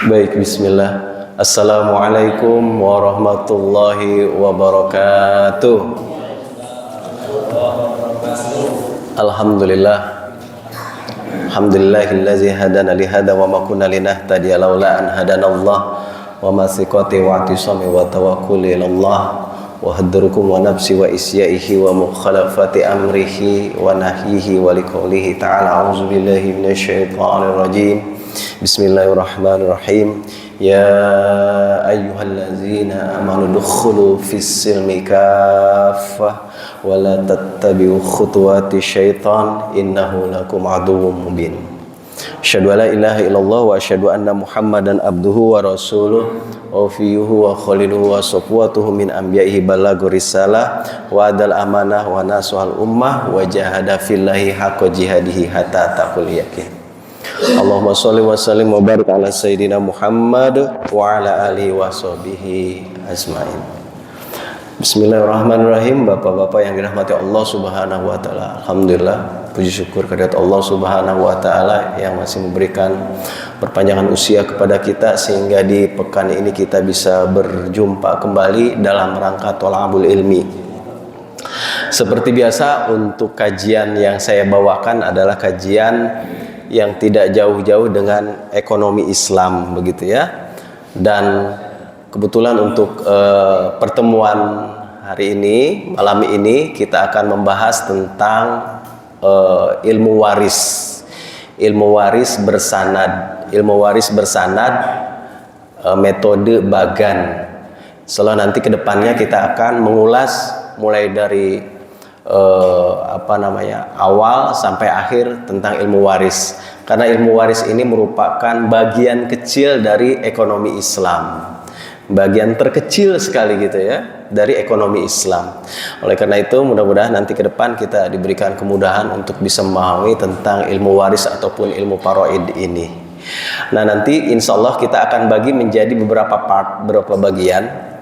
Baik, bismillah. Assalamualaikum warahmatullahi wabarakatuh. Alhamdulillah. Alhamdulillahillazi hadana li hada wa ma kunna linahtadiya laula an hadanallah wa ma thiqati wa i'tisami wa tawakkuli ilallah wa hadrukum wa nafsi wa isyaihi wa mukhalafati amrihi wa nahyihi wa liqaulihi ta'ala a'udzubillahi minasyaitonir rajim. Bismillahirrahmanirrahim. Ya ayyuhallazina amanu dukhulu fis-silmi kaffah wa la tattabi'u khutuwati syaitan innahu lakum aduwwum mubin. Asyhadu an la ilaha illallah wa asyhadu anna Muhammadan abduhu wa rasuluh wa fiyuhu wa khaliluhu wa safwatuhu min anbiya'ihi balaghur risalah wa adal amanah wa nasuhal ummah wa jahada fillahi haqqa jihadihi hatta taqul yaqin. Allahumma sholli wa sallim wa barik ala sayyidina Muhammad wa ala alihi wa sahbihi ajmain. Bismillahirrahmanirrahim. Bapak-bapak yang dirahmati Allah Subhanahu wa taala. Alhamdulillah, puji syukur kehadirat Allah Subhanahu wa taala yang masih memberikan perpanjangan usia kepada kita sehingga di pekan ini kita bisa berjumpa kembali dalam rangka thalabul ilmi. Seperti biasa, untuk kajian yang saya bawakan adalah kajian yang tidak jauh-jauh dengan ekonomi Islam, begitu ya. Dan kebetulan untuk pertemuan hari ini, malam ini kita akan membahas tentang ilmu waris bersanad, metode Bagan. Setelah nanti kedepannya kita akan mengulas mulai dari awal sampai akhir tentang ilmu waris, karena ilmu waris ini merupakan bagian kecil dari ekonomi Islam, bagian terkecil sekali gitu ya dari ekonomi Islam. Oleh karena itu mudah-mudahan nanti ke depan kita diberikan kemudahan untuk bisa memahami tentang ilmu waris ataupun ilmu faraid ini. Nah, nanti insya Allah kita akan bagi menjadi beberapa bagian.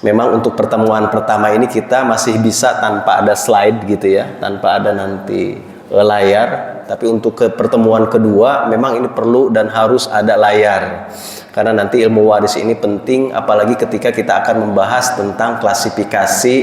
Memang untuk pertemuan pertama ini kita masih bisa tanpa ada slide gitu ya, tanpa ada nanti layar. Tapi untuk ke pertemuan kedua memang ini perlu dan harus ada layar. Karena nanti ilmu waris ini penting, apalagi ketika kita akan membahas tentang klasifikasi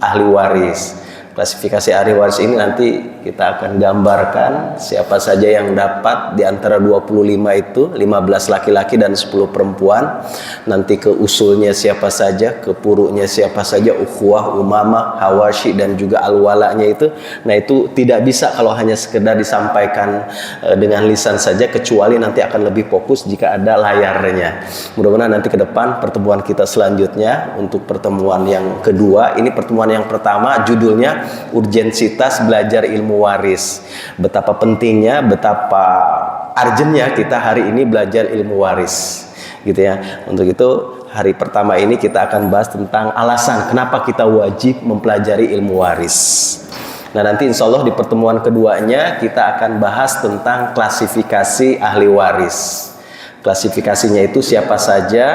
ahli waris. Klasifikasi ahli waris ini nanti kita akan gambarkan siapa saja yang dapat di antara 25 itu, 15 laki-laki dan 10 perempuan. Nanti ke usulnya siapa saja, ke purunya siapa saja, ukhuwah, umamah, hawashi dan juga alwalanya itu. Nah, itu tidak bisa kalau hanya sekedar disampaikan dengan lisan saja, kecuali nanti akan lebih fokus jika ada layarnya. Mudah-mudahan nanti ke depan pertemuan kita selanjutnya untuk pertemuan yang kedua, ini pertemuan yang pertama judulnya urgensitas belajar ilmu waris. Betapa pentingnya, betapa urgentnya kita hari ini belajar ilmu waris, gitu ya. Untuk itu hari pertama ini kita akan bahas tentang alasan kenapa kita wajib mempelajari ilmu waris. Nah, nanti insya Allah di pertemuan keduanya kita akan bahas tentang klasifikasi ahli waris. Klasifikasinya itu siapa saja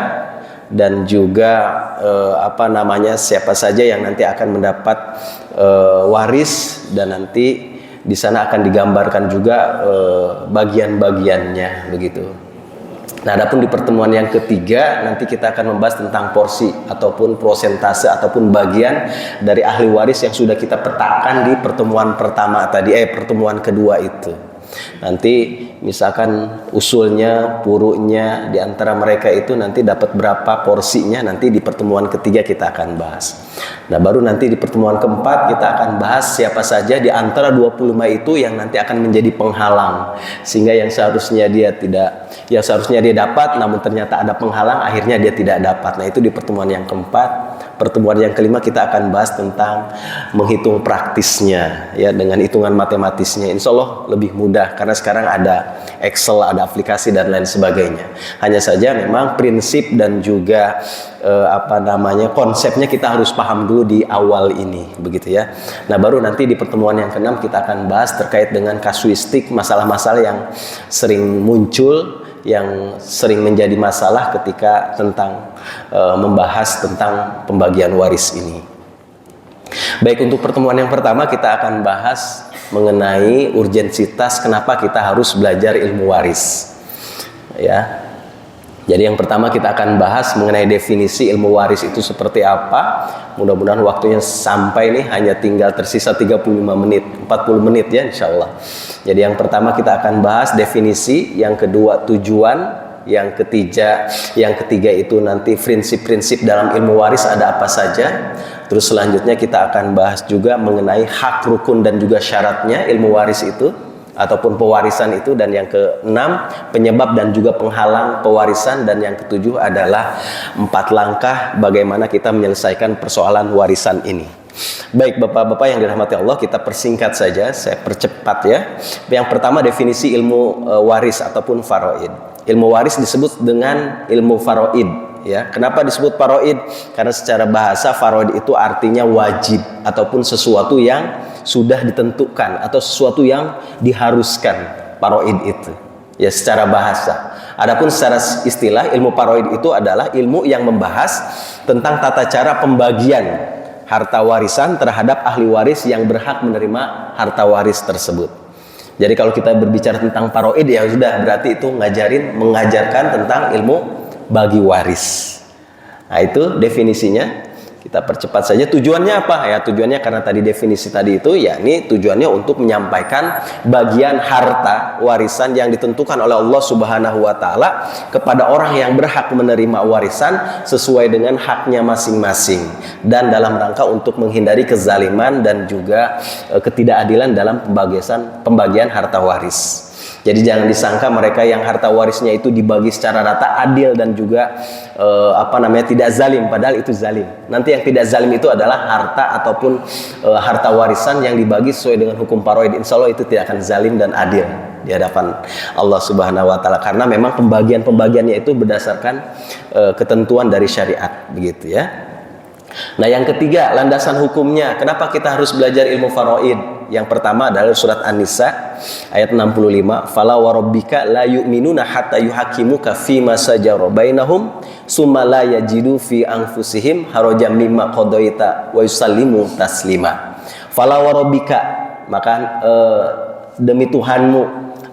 dan juga siapa saja yang nanti akan mendapat waris, dan nanti di sana akan digambarkan juga bagian-bagiannya begitu. Nah, adapun di pertemuan yang ketiga nanti kita akan membahas tentang porsi ataupun prosentase ataupun bagian dari ahli waris yang sudah kita petakan di pertemuan pertama tadi, pertemuan kedua itu. Nanti misalkan usulnya, purunya di antara mereka itu nanti dapat berapa porsinya, nanti di pertemuan ketiga kita akan bahas. Nah, baru nanti di pertemuan keempat kita akan bahas siapa saja di antara 25 itu yang nanti akan menjadi penghalang, sehingga yang seharusnya dia dapat namun ternyata ada penghalang, akhirnya dia tidak dapat. Nah, itu di pertemuan yang keempat. Pertemuan yang kelima kita akan bahas tentang menghitung praktisnya ya, dengan hitungan matematisnya. Insya Allah lebih mudah karena sekarang ada Excel, ada aplikasi dan lain sebagainya. Hanya saja memang prinsip dan juga konsepnya kita harus paham dulu di awal ini, begitu ya. Nah, baru nanti di pertemuan yang keenam kita akan bahas terkait dengan kasuistik, masalah-masalah yang sering muncul, yang sering menjadi masalah ketika tentang membahas tentang pembagian waris ini. Baik, untuk pertemuan yang pertama kita akan bahas mengenai urgensitas kenapa kita harus belajar ilmu waris. Ya. Jadi yang pertama kita akan bahas mengenai definisi ilmu waris itu seperti apa. Mudah-mudahan waktunya sampai nih, hanya tinggal tersisa 35 menit, 40 menit ya insya Allah. Jadi yang pertama kita akan bahas definisi, yang kedua tujuan, yang ketiga itu nanti prinsip-prinsip dalam ilmu waris ada apa saja. Terus selanjutnya kita akan bahas juga mengenai hak, rukun dan juga syaratnya ilmu waris itu ataupun pewarisan itu, dan yang keenam penyebab dan juga penghalang pewarisan, dan yang ketujuh adalah 4 langkah bagaimana kita menyelesaikan persoalan warisan ini. Baik Bapak-bapak yang dirahmati Allah, kita persingkat saja, saya percepat ya. Yang pertama definisi ilmu waris ataupun faraid. Ilmu waris disebut dengan ilmu faraid ya. Kenapa disebut faraid? Karena secara bahasa faraid itu artinya wajib ataupun sesuatu yang sudah ditentukan atau sesuatu yang diharuskan, faraid itu ya secara bahasa. Adapun secara istilah ilmu faraid itu adalah ilmu yang membahas tentang tata cara pembagian harta warisan terhadap ahli waris yang berhak menerima harta waris tersebut. Jadi kalau kita berbicara tentang faraid ya sudah berarti itu mengajarkan tentang ilmu bagi waris. Nah itu definisinya. Kita percepat saja. Tujuannya apa? Ya tujuannya karena tadi definisi tadi itu, yakni tujuannya untuk menyampaikan bagian harta warisan yang ditentukan oleh Allah Subhanahu wa taala kepada orang yang berhak menerima warisan sesuai dengan haknya masing-masing, dan dalam rangka untuk menghindari kezaliman dan juga ketidakadilan dalam pembagian harta waris. Jadi jangan disangka mereka yang harta warisnya itu dibagi secara rata, adil dan juga tidak zalim, padahal itu zalim. Nanti yang tidak zalim itu adalah harta ataupun harta warisan yang dibagi sesuai dengan hukum faraid. Insya Allah itu tidak akan zalim dan adil di hadapan Allah Subhanahu wa taala, karena memang pembagiannya itu berdasarkan ketentuan dari syariat, begitu ya. Nah yang ketiga, landasan hukumnya. Kenapa kita harus belajar ilmu faraid? Yang pertama adalah surat An-Nisa ayat 65. Fala wa rabbika la yu'minuna hatta yuhakimuka fima sajara bainahum summa la yajidu fi anfusihim harajan mimma qadaita wa yusallimu taslima. Fala wa rabbika, maka demi Tuhanmu,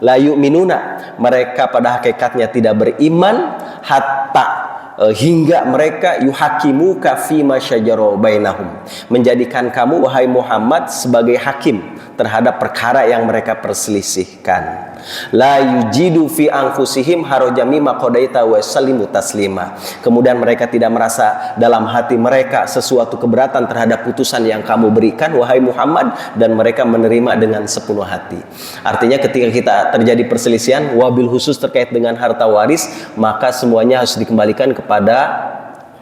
la yu'minuna, mereka pada hakikatnya tidak beriman, hatta hingga mereka yuhakimuka fima syajara bainahum, menjadikan kamu wahai Muhammad sebagai hakim terhadap perkara yang mereka perselisihkan. La yujidu fi anfusihim harajan mimma qadaita wa yusallimu taslima. Kemudian mereka tidak merasa dalam hati mereka sesuatu keberatan terhadap putusan yang kamu berikan wahai Muhammad, dan mereka menerima dengan sepenuh hati. Artinya ketika kita terjadi perselisihan wabil khusus terkait dengan harta waris, maka semuanya harus dikembalikan kepada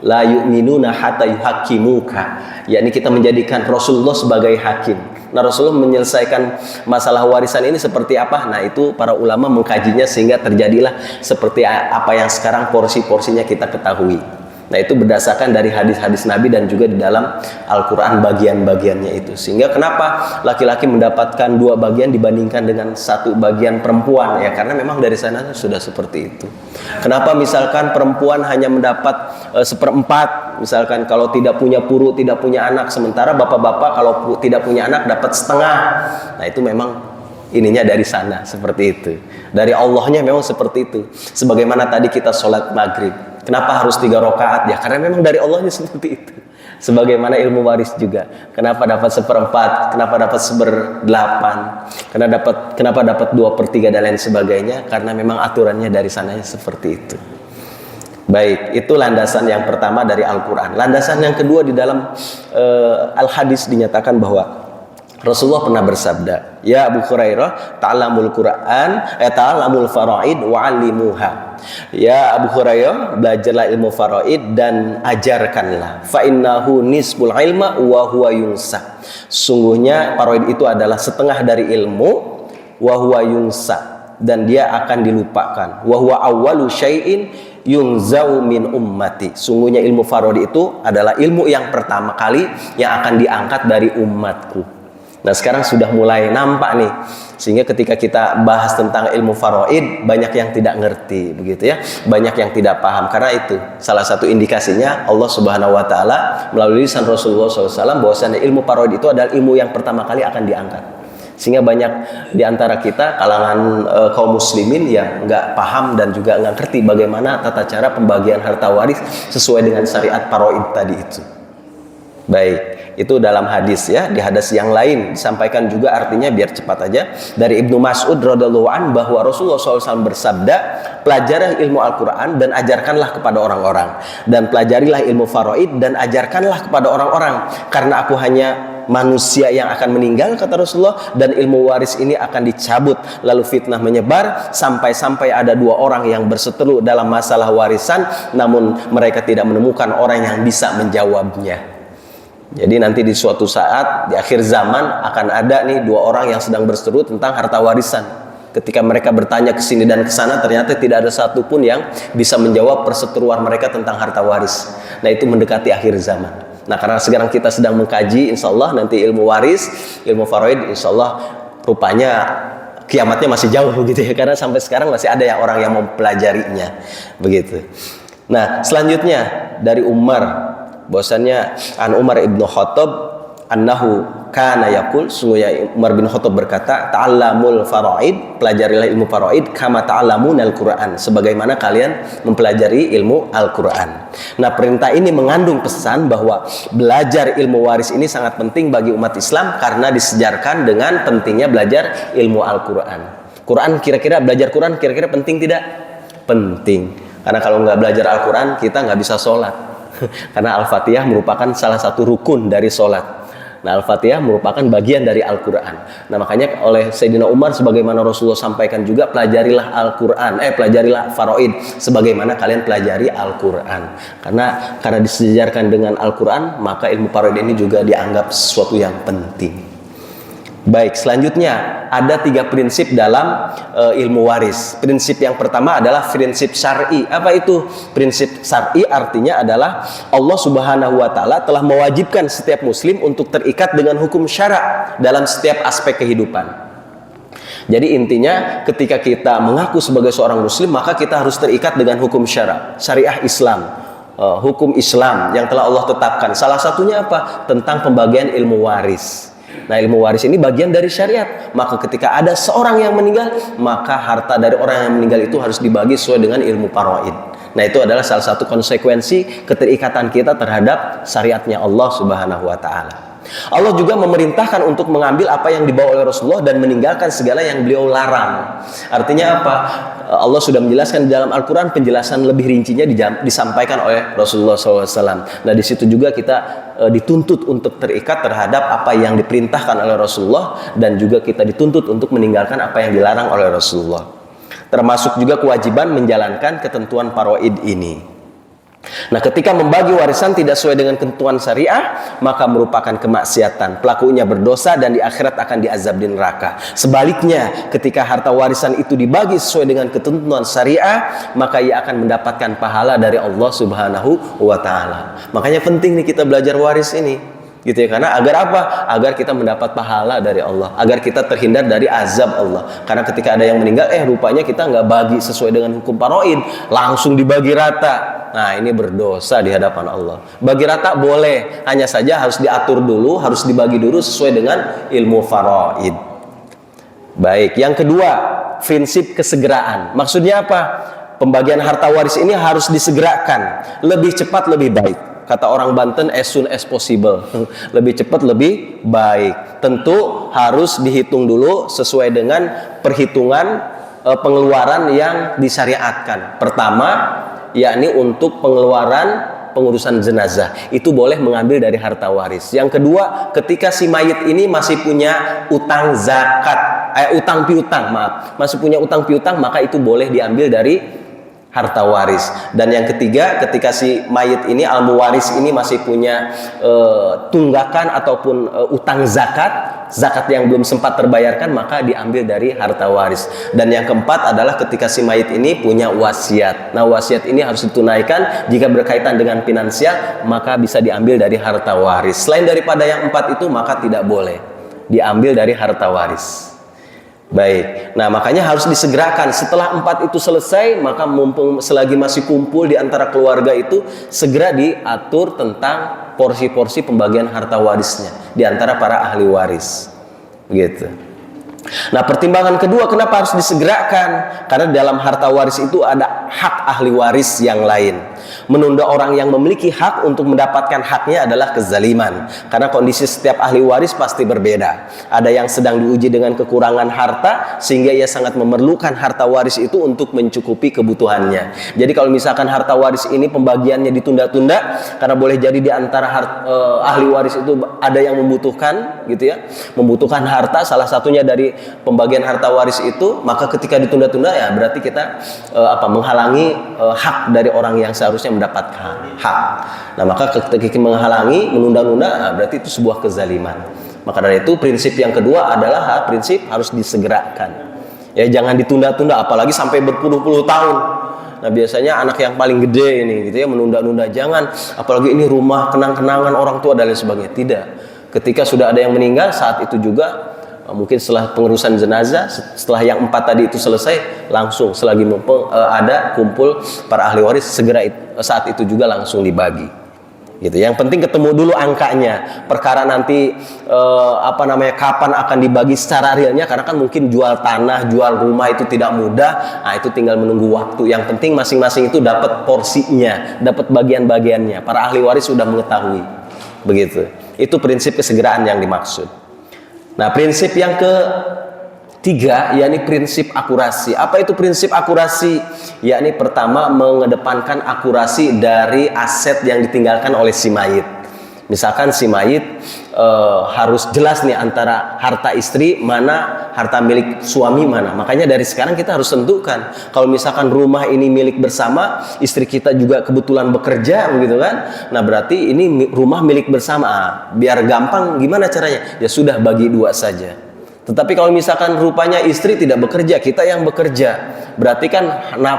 la yu'minuna hatta yuhakimuka, yakni kita menjadikan Rasulullah sebagai hakim. Nah Rasulullah menyelesaikan masalah warisan ini seperti apa? Nah itu para ulama mengkajinya sehingga terjadilah seperti apa yang sekarang porsi-porsinya kita ketahui. Nah itu berdasarkan dari hadis-hadis Nabi dan juga di dalam Al-Quran bagian-bagiannya itu. Sehingga kenapa laki-laki mendapatkan 2 bagian dibandingkan dengan 1 bagian perempuan? Ya karena memang dari sana sudah seperti itu. Kenapa misalkan perempuan hanya mendapat 1/4, misalkan kalau tidak punya puru, tidak punya anak, sementara bapak-bapak kalau tidak punya anak dapat setengah. Nah itu memang ininya dari sana seperti itu. Dari Allahnya memang seperti itu. Sebagaimana tadi kita sholat maghrib, kenapa harus 3 rakaat? Ya karena memang dari Allahnya seperti itu. Sebagaimana ilmu waris juga, kenapa dapat 1/4, kenapa dapat 1/8, kenapa dapat 2/3 dan lain sebagainya, karena memang aturannya dari sananya seperti itu. Baik, itu landasan yang pertama dari Al-Quran. Landasan yang kedua di dalam Al-Hadis dinyatakan bahwa Rasulullah pernah bersabda, ya Abu Hurairah, ta'allamul Quran, ta'allamul faraid wa'allimuha. Ya Abu Hurairah, belajarlah ilmu faraid dan ajarkanlah. Fa innahu nisful ilma wa huwa yunsa. Sungguhnya faraid itu adalah setengah dari ilmu, wa huwa yunsa, dan dia akan dilupakan. Wa huwa awwalu syai'in yunzau min ummati. Sungguhnya ilmu faraid itu adalah ilmu yang pertama kali yang akan diangkat dari umatku. Nah sekarang sudah mulai nampak nih, sehingga ketika kita bahas tentang ilmu faraid banyak yang tidak ngerti, begitu ya, banyak yang tidak paham. Karena itu salah satu indikasinya Allah Subhanahu wa taala melalui lisan Rasulullah SAW bahwasanya ilmu faraid itu adalah ilmu yang pertama kali akan diangkat. Sehingga banyak di antara kita kalangan kaum muslimin yang nggak paham dan juga nggak ngerti bagaimana tata cara pembagian harta waris sesuai dengan syariat faraid tadi itu. Baik, itu dalam hadis ya. Di hadis yang lain disampaikan juga, artinya biar cepat aja, dari Ibnu Mas'ud radhiyallahu an bahwa Rasulullah SAW bersabda, pelajarilah ilmu Al-Quran dan ajarkanlah kepada orang-orang, dan pelajarilah ilmu faraid dan ajarkanlah kepada orang-orang, karena aku hanya manusia yang akan meninggal, kata Rasulullah, dan ilmu waris ini akan dicabut, lalu fitnah menyebar sampai-sampai ada dua orang yang berseteru dalam masalah warisan, namun mereka tidak menemukan orang yang bisa menjawabnya. Jadi nanti di suatu saat di akhir zaman akan ada nih dua orang yang sedang berseteru tentang harta warisan. Ketika mereka bertanya ke sini dan ke sana, ternyata tidak ada satupun yang bisa menjawab perseteruan mereka tentang harta waris. Nah, itu mendekati akhir zaman. Nah, karena sekarang kita sedang mengkaji, insya Allah nanti ilmu waris, ilmu faraid, insya Allah rupanya kiamatnya masih jauh gitu ya, karena sampai sekarang masih ada yang orang yang mempelajarinya begitu. Nah, selanjutnya dari Umar, bahwasannya an Umar ibnu Khattab annahu kana yaqul, sungguhnya Umar bin Khattab berkata, ta'allamul faraid, pelajarilah ilmu faraid kama ta'allamunal Qur'an, sebagaimana kalian mempelajari ilmu Al-Qur'an. Nah, perintah ini mengandung pesan bahwa belajar ilmu waris ini sangat penting bagi umat Islam karena disejarkan dengan pentingnya belajar ilmu Al-Qur'an. Belajar Quran kira-kira penting tidak? Penting. Karena kalau nggak belajar Al-Qur'an kita nggak bisa sholat. Karena Al-Fatihah merupakan salah satu rukun dari sholat. Nah, Al-Fatihah merupakan bagian dari Al-Quran. Nah, makanya oleh Sayyidina Umar, sebagaimana Rasulullah sampaikan juga, pelajarilah Al-Quran, pelajarilah faraid sebagaimana kalian pelajari Al-Quran. Karena disejarkan dengan Al-Quran, maka ilmu faraid ini juga dianggap sesuatu yang penting. Baik, selanjutnya ada 3 prinsip dalam ilmu waris. Prinsip yang pertama adalah prinsip syar'i. Apa itu prinsip syar'i? Artinya adalah Allah Subhanahu wa taala telah mewajibkan setiap muslim untuk terikat dengan hukum syara dalam setiap aspek kehidupan. Jadi intinya ketika kita mengaku sebagai seorang muslim, maka kita harus terikat dengan hukum syariah Islam. Hukum Islam yang telah Allah tetapkan. Salah satunya apa? Tentang pembagian ilmu waris. Nah, ilmu waris ini bagian dari syariat. Maka ketika ada seorang yang meninggal, maka harta dari orang yang meninggal itu harus dibagi sesuai dengan ilmu faraid. Nah, itu adalah salah satu konsekuensi keterikatan kita terhadap syariatnya Allah Subhanahu wa taala. Allah juga memerintahkan untuk mengambil apa yang dibawa oleh Rasulullah dan meninggalkan segala yang beliau larang. Artinya apa? Allah sudah menjelaskan di dalam Al-Quran, penjelasan lebih rincinya disampaikan oleh Rasulullah SAW. Nah, di situ juga kita dituntut untuk terikat terhadap apa yang diperintahkan oleh Rasulullah, dan juga kita dituntut untuk meninggalkan apa yang dilarang oleh Rasulullah. Termasuk juga kewajiban menjalankan ketentuan faraid ini. Nah, ketika membagi warisan tidak sesuai dengan ketentuan syariah, maka merupakan kemaksiatan. Pelakunya berdosa dan di akhirat akan diazab di neraka. Sebaliknya, ketika harta warisan itu dibagi sesuai dengan ketentuan syariah, maka ia akan mendapatkan pahala dari Allah Subhanahu wa taala. Makanya penting nih kita belajar waris ini. Gitu ya, karena agar apa? Agar kita mendapat pahala dari Allah, agar kita terhindar dari azab Allah. Karena ketika ada yang meninggal, rupanya kita nggak bagi sesuai dengan hukum faraid, langsung dibagi rata. Nah, ini berdosa di hadapan Allah. Bagi rata boleh, hanya saja harus diatur dulu, harus dibagi dulu sesuai dengan ilmu faraid. Baik, yang kedua, prinsip kesegeraan. Maksudnya apa? Pembagian harta waris ini harus disegerakan, lebih cepat lebih baik. Kata orang Banten, as soon as possible. Lebih cepat lebih baik. Tentu harus dihitung dulu sesuai dengan perhitungan pengeluaran yang disyariatkan. Pertama, yakni untuk pengurusan jenazah, itu boleh mengambil dari harta waris. Yang kedua, ketika si mayit ini masih punya utang zakat, masih punya utang piutang, maka itu boleh diambil dari harta waris. Dan yang ketiga, ketika si mayit ini, al-muwaris ini masih punya tunggakan ataupun utang zakat yang belum sempat terbayarkan, maka diambil dari harta waris. Dan yang keempat adalah ketika si mayit ini punya wasiat. Nah, wasiat ini harus ditunaikan. Jika berkaitan dengan finansial, maka bisa diambil dari harta waris. Selain daripada yang 4 itu, maka tidak boleh diambil dari harta waris. Baik, nah makanya harus disegerakan. Setelah 4 itu selesai, maka mumpung selagi masih kumpul di antara keluarga itu, segera diatur tentang porsi-porsi pembagian harta warisnya di antara para ahli waris. Begitu. Nah, pertimbangan kedua kenapa harus disegerakan? Karena dalam harta waris itu ada hak ahli waris yang lain. Menunda orang yang memiliki hak untuk mendapatkan haknya adalah kezaliman. Karena kondisi setiap ahli waris pasti berbeda. Ada yang sedang diuji dengan kekurangan harta sehingga ia sangat memerlukan harta waris itu untuk mencukupi kebutuhannya. Jadi kalau misalkan harta waris ini pembagiannya ditunda-tunda karena boleh jadi di antara ahli waris itu ada yang membutuhkan gitu ya, membutuhkan harta, salah satunya dari pembagian harta waris itu, maka ketika ditunda-tunda ya berarti kita menghalangi hak dari orang yang seharusnya mendapatkan hak. Nah, maka ketika menghalangi, menunda-nunda, berarti itu sebuah kezaliman. Maka dari itu prinsip yang kedua adalah prinsip harus disegerakan. Ya, jangan ditunda-tunda, apalagi sampai berpuluh-puluh tahun. Nah, biasanya anak yang paling gede ini gitu ya, menunda-nunda. Jangan, apalagi ini rumah kenang-kenangan orang tua dan lain sebagainya. Tidak. Ketika sudah ada yang meninggal, saat itu juga mungkin setelah pengurusan jenazah, setelah yang 4 tadi itu selesai, langsung selagi ada kumpul para ahli waris, segera saat itu juga langsung dibagi. Gitu. Yang penting ketemu dulu angkanya. Perkara nanti kapan akan dibagi secara realnya, karena kan mungkin jual tanah, jual rumah itu tidak mudah. Nah, itu tinggal menunggu waktu. Yang penting masing-masing itu dapat porsinya, dapat bagian-bagiannya. Para ahli waris sudah mengetahui. Begitu. Itu prinsip kesegeraan yang dimaksud. Nah, prinsip yang ketiga yakni prinsip akurasi. Apa itu prinsip akurasi? Yakni pertama mengedepankan akurasi dari aset yang ditinggalkan oleh si mayit. Misalkan si mayit harus jelas nih antara harta istri mana, harta milik suami mana. Makanya dari sekarang kita harus tentukan. Kalau misalkan rumah ini milik bersama, istri kita juga kebetulan bekerja begitu kan. Nah, berarti ini rumah milik bersama. Biar gampang gimana caranya? Ya sudah, bagi 2 saja. Tetapi kalau misalkan rupanya istri tidak bekerja, kita yang bekerja, berarti kan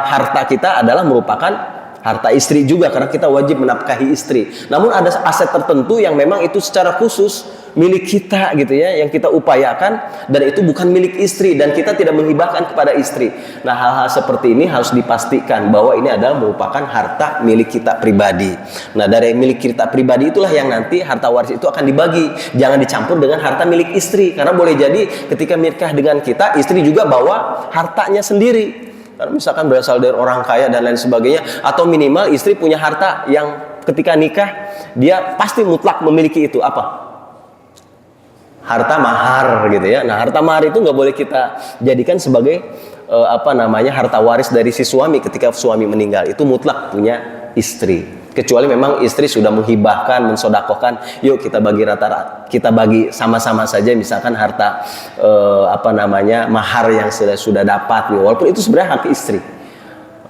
harta kita adalah merupakan harta istri juga, karena kita wajib menafkahi istri. Namun ada aset tertentu yang memang itu secara khusus milik kita gitu ya, yang kita upayakan, dan itu bukan milik istri dan kita tidak menghibahkan kepada istri. Nah, hal-hal seperti ini harus dipastikan bahwa ini adalah merupakan harta milik kita pribadi. Nah, dari milik kita pribadi itulah yang nanti harta waris itu akan dibagi. Jangan dicampur dengan harta milik istri, karena boleh jadi ketika menikah dengan kita, istri juga bawa hartanya sendiri. Karena misalkan berasal dari orang kaya dan lain sebagainya, atau minimal istri punya harta yang ketika nikah dia pasti mutlak memiliki itu, apa? Harta mahar gitu ya. Nah, harta mahar itu nggak boleh kita jadikan sebagai harta waris dari si suami ketika suami meninggal. Itu mutlak punya istri. Kecuali memang istri sudah menghibahkan, mensodakohkan, yuk kita bagi rata-rata, kita bagi sama-sama saja, misalkan harta mahar yang sudah dapat, walaupun itu sebenarnya hak istri.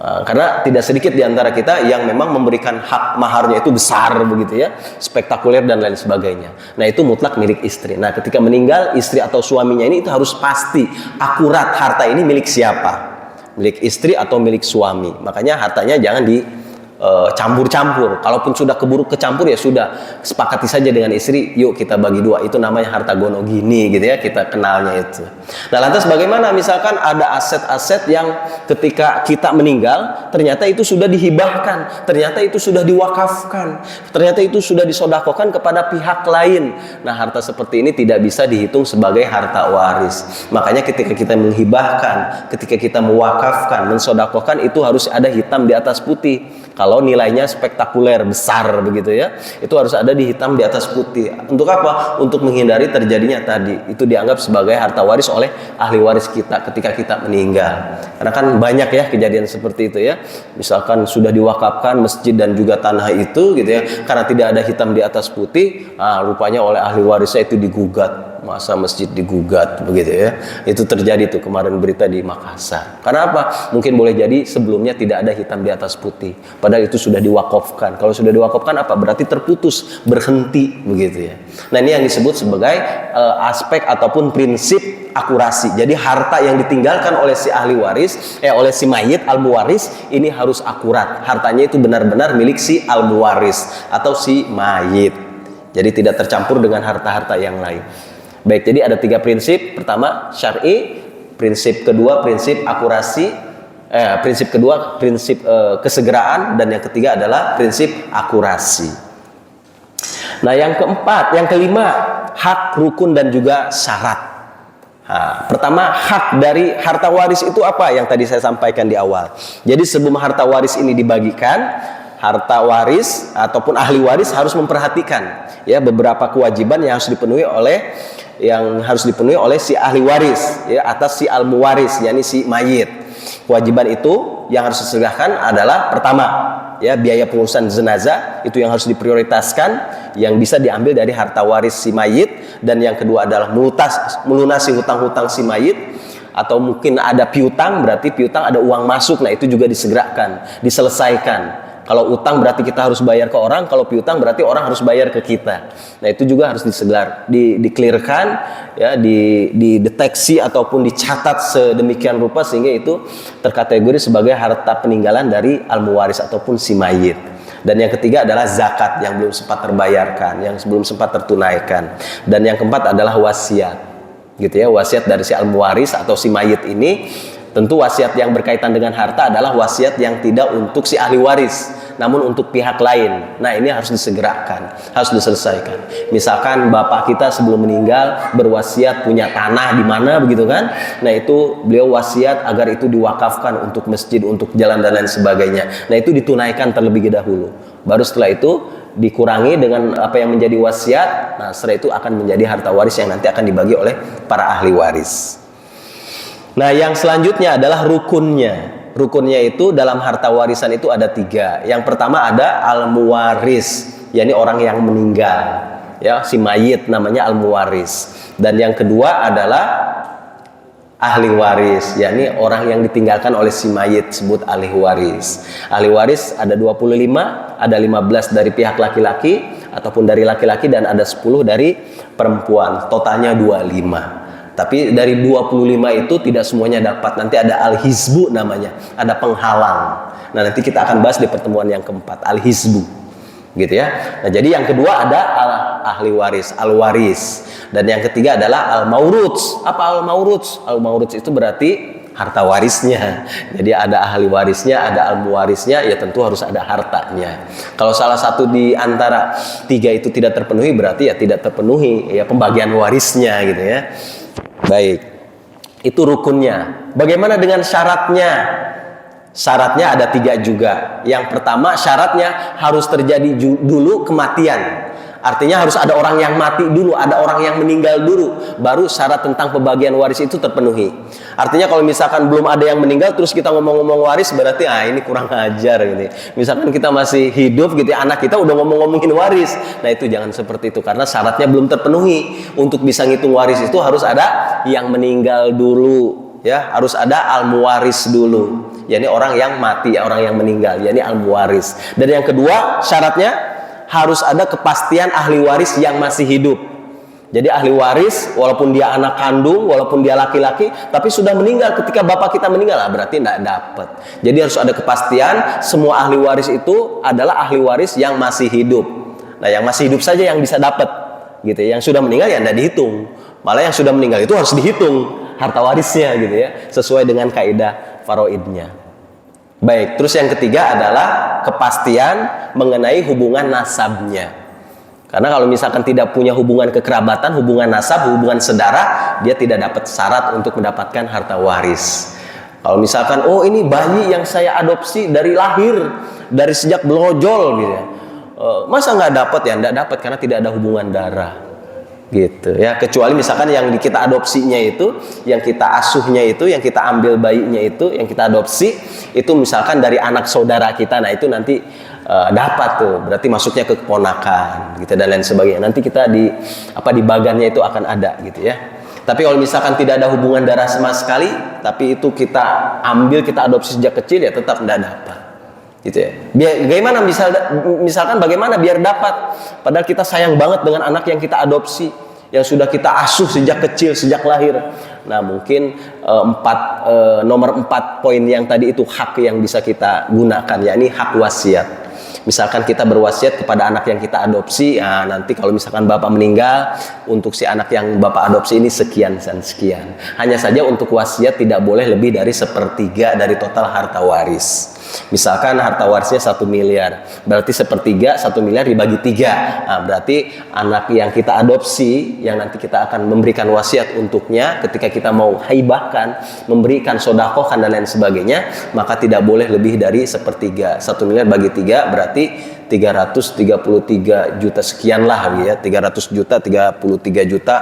Karena tidak sedikit di antara kita yang memang memberikan hak maharnya itu besar begitu ya, spektakuler dan lain sebagainya. Nah, itu mutlak milik istri. Nah, ketika meninggal istri atau suaminya ini itu harus pasti akurat harta ini milik siapa, milik istri atau milik suami. Makanya hartanya jangan campur-campur. Kalaupun sudah keburu kecampur, ya sudah, sepakati saja dengan istri, yuk kita bagi 2. Itu namanya harta gono gini gitu ya, kita kenalnya itu. Nah, lantas bagaimana misalkan ada aset-aset yang ketika kita meninggal ternyata itu sudah dihibahkan, ternyata itu sudah diwakafkan, ternyata itu sudah disodakokan kepada pihak lain. Nah, harta seperti ini tidak bisa dihitung sebagai harta waris. Makanya ketika kita menghibahkan, ketika kita mewakafkan, mensodakokan, itu harus ada hitam di atas putih. Kalau nilainya spektakuler, besar begitu ya, itu harus ada di hitam di atas putih. Untuk apa? Untuk menghindari terjadinya tadi, itu dianggap sebagai harta waris oleh ahli waris kita ketika kita meninggal. Karena kan banyak ya kejadian seperti itu ya. Misalkan sudah diwakafkan masjid dan juga tanah itu gitu ya, karena tidak ada hitam di atas putih, rupanya oleh ahli warisnya itu digugat. Masa masjid digugat begitu ya. Itu terjadi tuh kemarin berita di Makassar. Karena apa? Mungkin boleh jadi sebelumnya tidak ada hitam di atas putih, padahal itu sudah diwakafkan. Kalau sudah diwakafkan apa? Berarti terputus, berhenti begitu ya. Nah, ini yang disebut sebagai aspek ataupun prinsip akurasi. Jadi harta yang ditinggalkan oleh si ahli waris, oleh si mayit al-muwaris ini harus akurat. Hartanya itu benar-benar milik si al-muwaris atau si mayit. Jadi tidak tercampur dengan harta-harta yang lain. Baik, jadi ada 3 prinsip. Pertama syar'i, prinsip kedua prinsip akurasi, prinsip kedua prinsip kesegeraan, dan yang ketiga adalah prinsip akurasi. Nah, yang keempat, yang kelima, hak, rukun dan juga syarat. Nah, pertama, hak dari harta waris itu apa yang tadi saya sampaikan di awal. Jadi sebelum harta waris ini dibagikan, harta waris ataupun ahli waris harus memperhatikan ya beberapa kewajiban yang harus dipenuhi oleh si ahli waris ya atas si al-muwaris, yakni si mayit. Kewajiban itu yang harus disegerakan adalah pertama ya biaya pengurusan jenazah, itu yang harus diprioritaskan, yang bisa diambil dari harta waris si mayit. Dan yang kedua adalah melunasi hutang-hutang si mayit, atau mungkin ada piutang, berarti piutang ada uang masuk, nah itu juga disegerakan, diselesaikan. Kalau utang berarti kita harus bayar ke orang, kalau piutang berarti orang harus bayar ke kita. Nah itu juga harus di-clearkan ya, dideteksi ataupun dicatat sedemikian rupa sehingga itu terkategori sebagai harta peninggalan dari al-muwaris ataupun si mayit. Dan yang ketiga adalah zakat yang belum sempat terbayarkan, yang belum sempat tertunaikan. Dan yang keempat adalah wasiat, gitu ya, wasiat dari si al-muwaris atau si mayit ini. Tentu wasiat yang berkaitan dengan harta adalah wasiat yang tidak untuk si ahli waris, namun untuk pihak lain. Nah ini harus disegerakan, harus diselesaikan. Misalkan bapak kita sebelum meninggal berwasiat punya tanah di mana begitu kan. Nah itu beliau wasiat agar itu diwakafkan untuk masjid, untuk jalan dan lain sebagainya. Nah itu ditunaikan terlebih dahulu. Baru setelah itu dikurangi dengan apa yang menjadi wasiat. Nah setelah itu akan menjadi harta waris yang nanti akan dibagi oleh para ahli waris. Nah yang selanjutnya adalah rukunnya. Rukunnya itu dalam harta warisan itu ada 3. Yang pertama ada al-muwaris, yakni orang yang meninggal ya, si mayit namanya al-muwaris. Dan yang kedua adalah ahli waris, yakni orang yang ditinggalkan oleh si mayit, sebut ahli waris. Ahli waris ada 25, ada 15 dari pihak laki-laki ataupun dari laki-laki, dan ada 10 dari perempuan, totalnya 25. Tapi dari 25 itu tidak semuanya dapat. Nanti ada al-hizbu namanya, ada penghalang. Nah nanti kita akan bahas di pertemuan yang keempat, al-hizbu, gitu ya. Nah jadi yang kedua ada ahli waris, al-waris. Dan yang ketiga adalah al-mauruts. Apa al-mauruts? Al-mauruts itu berarti harta warisnya. Jadi ada ahli warisnya, ada al-muwarisnya, ya tentu harus ada hartanya. Kalau salah satu di antara 3 itu tidak terpenuhi, berarti ya tidak terpenuhi ya pembagian warisnya, gitu ya. Baik, itu rukunnya. Bagaimana dengan syaratnya? Syaratnya ada 3 juga. Yang pertama, syaratnya harus terjadi dulu kematian. Artinya harus ada orang yang mati dulu, ada orang yang meninggal dulu, baru syarat tentang pembagian waris itu terpenuhi. Artinya kalau misalkan belum ada yang meninggal terus kita ngomong-ngomong waris, berarti ini kurang ajar gitu. Misalkan kita masih hidup gitu, anak kita udah ngomong-ngomongin waris. Nah itu jangan seperti itu, karena syaratnya belum terpenuhi. Untuk bisa ngitung waris itu harus ada yang meninggal dulu ya, harus ada al-muwaris dulu, yakni orang yang mati, orang yang meninggal, yakni al-muwaris. Dan yang kedua syaratnya harus ada kepastian ahli waris yang masih hidup. Jadi ahli waris walaupun dia anak kandung, walaupun dia laki-laki, tapi sudah meninggal ketika bapak kita meninggal, berarti tidak dapat. Jadi harus ada kepastian semua ahli waris itu adalah ahli waris yang masih hidup. Nah yang masih hidup saja yang bisa dapat, gitu. Yang sudah meninggal ya tidak dihitung. Malah yang sudah meninggal itu harus dihitung harta warisnya, gitu ya, sesuai dengan kaidah faraidnya. Baik, terus yang ketiga adalah kepastian mengenai hubungan nasabnya. Karena kalau misalkan tidak punya hubungan kekerabatan, hubungan nasab, hubungan saudara, dia tidak dapat syarat untuk mendapatkan harta waris. Kalau misalkan, oh ini bayi yang saya adopsi dari lahir, dari sejak belojol gitu ya. Masa nggak dapat ya? Nggak dapat karena tidak ada hubungan darah. Gitu ya, kecuali misalkan yang kita adopsinya itu, yang kita asuhnya itu, yang kita ambil bayinya itu, yang kita adopsi itu misalkan dari anak saudara kita, nah itu nanti dapat tuh, berarti masuknya ke keponakan gitu dan lain sebagainya. Nanti kita di bagannya itu akan ada gitu ya. Tapi kalau misalkan tidak ada hubungan darah sama sekali, tapi itu kita ambil, kita adopsi sejak kecil, ya tetap tidak dapat. Gitu ya. Bagaimana misalkan bagaimana biar dapat, padahal kita sayang banget dengan anak yang kita adopsi, yang sudah kita asuh sejak kecil, sejak lahir. Nah mungkin nomor 4 poin yang tadi itu hak yang bisa kita gunakan, yakni hak wasiat. Misalkan kita berwasiat kepada anak yang kita adopsi, ya nanti kalau misalkan bapak meninggal, untuk si anak yang bapak adopsi ini sekian dan sekian. Hanya saja untuk wasiat tidak boleh lebih dari 1/3 dari total harta waris. Misalkan harta warisnya 1 miliar, berarti sepertiga 1 miliar dibagi 3. Nah, berarti anak yang kita adopsi, yang nanti kita akan memberikan wasiat untuknya ketika kita mau haibahkan, memberikan sodakohkan dan lain sebagainya, maka tidak boleh lebih dari sepertiga. 1 miliar bagi 3 berarti 333 juta sekian lah ya, 300 juta, 33 juta,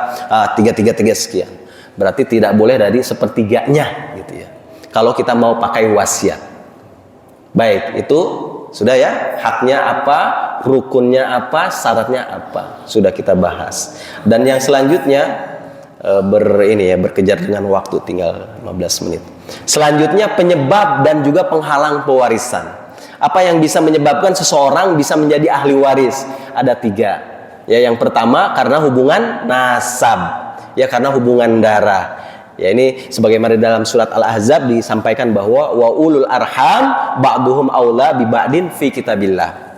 333 sekian. Berarti tidak boleh dari sepertiganya gitu ya. Kalau kita mau pakai wasiat. Baik, itu sudah ya, haknya apa, rukunnya apa, syaratnya apa, sudah kita bahas. Dan yang selanjutnya berkejar dengan waktu, tinggal 15 menit. Selanjutnya penyebab dan juga penghalang pewarisan. Apa yang bisa menyebabkan seseorang bisa menjadi ahli waris? Ada 3. Ya, yang pertama karena hubungan nasab. Ya, karena hubungan darah. Ya, ini sebagaimana dalam surat Al-Ahzab disampaikan bahwa wa ulul arham ba'duhum aula bi ba'din fi kitabillah.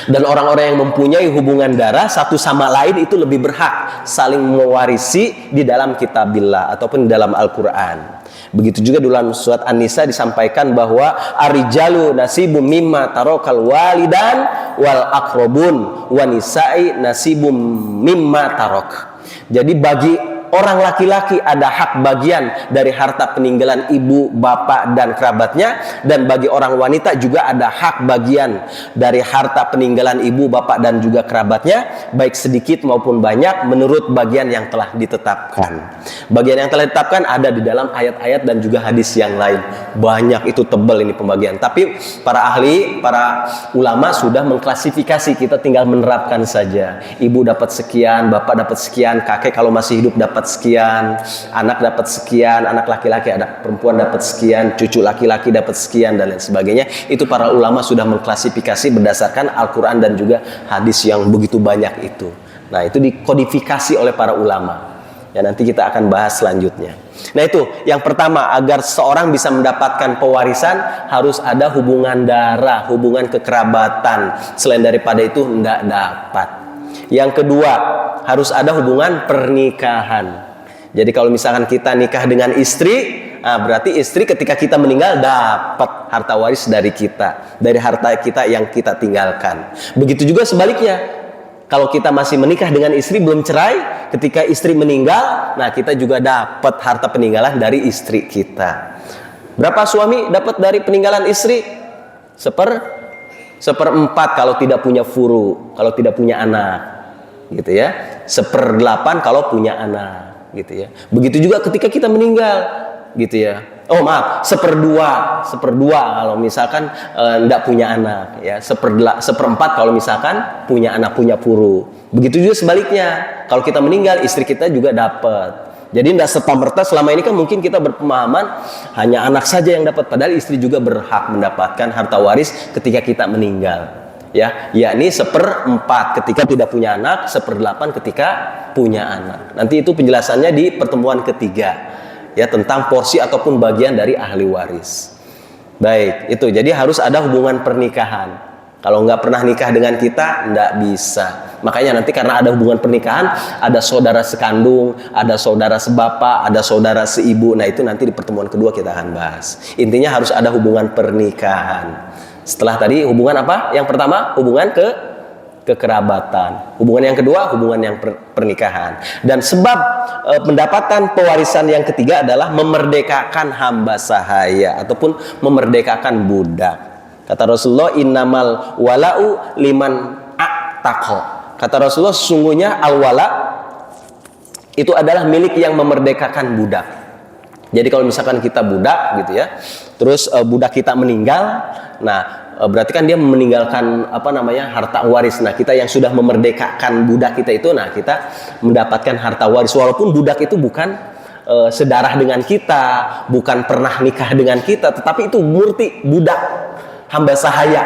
Dan orang-orang yang mempunyai hubungan darah satu sama lain itu lebih berhak saling mewarisi di dalam kitabillah ataupun di dalam Al-Qur'an. Begitu juga dalam surat An-Nisa disampaikan bahwa ar-rijalu nasibum mimma tarakal walidan wal aqrabun wa nisa'i nasibum mimma tarak. Jadi bagi orang laki-laki ada hak bagian dari harta peninggalan ibu, bapak, dan kerabatnya. Dan bagi orang wanita juga ada hak bagian dari harta peninggalan ibu, bapak, dan juga kerabatnya, baik sedikit maupun banyak menurut bagian yang telah ditetapkan. Bagian yang telah ditetapkan ada di dalam ayat-ayat dan juga hadis yang lain. Banyak, itu tebal ini pembagian. Tapi para ahli, para ulama sudah mengklasifikasi, kita tinggal menerapkan saja. Ibu dapat sekian, bapak dapat sekian, kakek kalau masih hidup dapat sekian, anak dapat sekian, anak laki-laki, anak perempuan dapat sekian, cucu laki-laki dapat sekian, dan lain sebagainya. Itu para ulama sudah mengklasifikasi berdasarkan Al-Quran dan juga hadis yang begitu banyak itu. Nah, itu dikodifikasi oleh para ulama. Ya, nanti kita akan bahas selanjutnya. Nah, itu yang pertama, agar seorang bisa mendapatkan pewarisan harus ada hubungan darah, hubungan kekerabatan. Selain daripada itu tidak dapat. Yang kedua, harus ada hubungan pernikahan. Jadi kalau misalkan kita nikah dengan istri, berarti istri ketika kita meninggal dapat harta waris dari kita, dari harta kita yang kita tinggalkan. Begitu juga sebaliknya, kalau kita masih menikah dengan istri belum cerai, ketika istri meninggal, nah kita juga dapat harta peninggalan dari istri kita. Berapa suami dapat dari peninggalan istri? Seperempat kalau tidak punya furu, kalau tidak punya anak, gitu ya. 1/8 kalau punya anak, gitu ya. Begitu juga ketika kita meninggal, gitu ya. Oh maaf, 1/2 kalau misalkan tidak punya anak, ya. 1/4 kalau misalkan punya anak, punya furu. Begitu juga sebaliknya, kalau kita meninggal istri kita juga dapat. Jadi tidak serta-merta selama ini kan mungkin kita berpemahaman hanya anak saja yang dapat, padahal istri juga berhak mendapatkan harta waris ketika kita meninggal. Ya, yakni 1/4 ketika tidak punya anak, 1/8 ketika punya anak. Nanti itu penjelasannya di pertemuan ketiga, ya, tentang porsi ataupun bagian dari ahli waris. Baik, itu. Jadi harus ada hubungan pernikahan. Kalau nggak pernah nikah dengan kita, nggak bisa. Makanya nanti karena ada hubungan pernikahan, ada saudara sekandung, ada saudara sebapak, ada saudara seibu. Nah, itu nanti di pertemuan kedua kita akan bahas. Intinya harus ada hubungan pernikahan. Setelah tadi hubungan apa? Yang pertama hubungan kekerabatan. Hubungan yang kedua hubungan yang pernikahan. Dan sebab mendapatkan pewarisan yang ketiga adalah memerdekakan hamba sahaya ataupun memerdekakan budak. Kata Rasulullah, innamal wala'u liman a'taqa. Kata Rasulullah, sesungguhnya al-wala itu adalah milik yang memerdekakan budak. Jadi kalau misalkan kita budak gitu ya, terus budak kita meninggal, nah berarti kan dia meninggalkan harta waris. Nah, kita yang sudah memerdekakan budak kita itu, nah kita mendapatkan harta waris walaupun budak itu bukan sedarah dengan kita, bukan pernah nikah dengan kita, tetapi itu murti budak, hamba sahaya.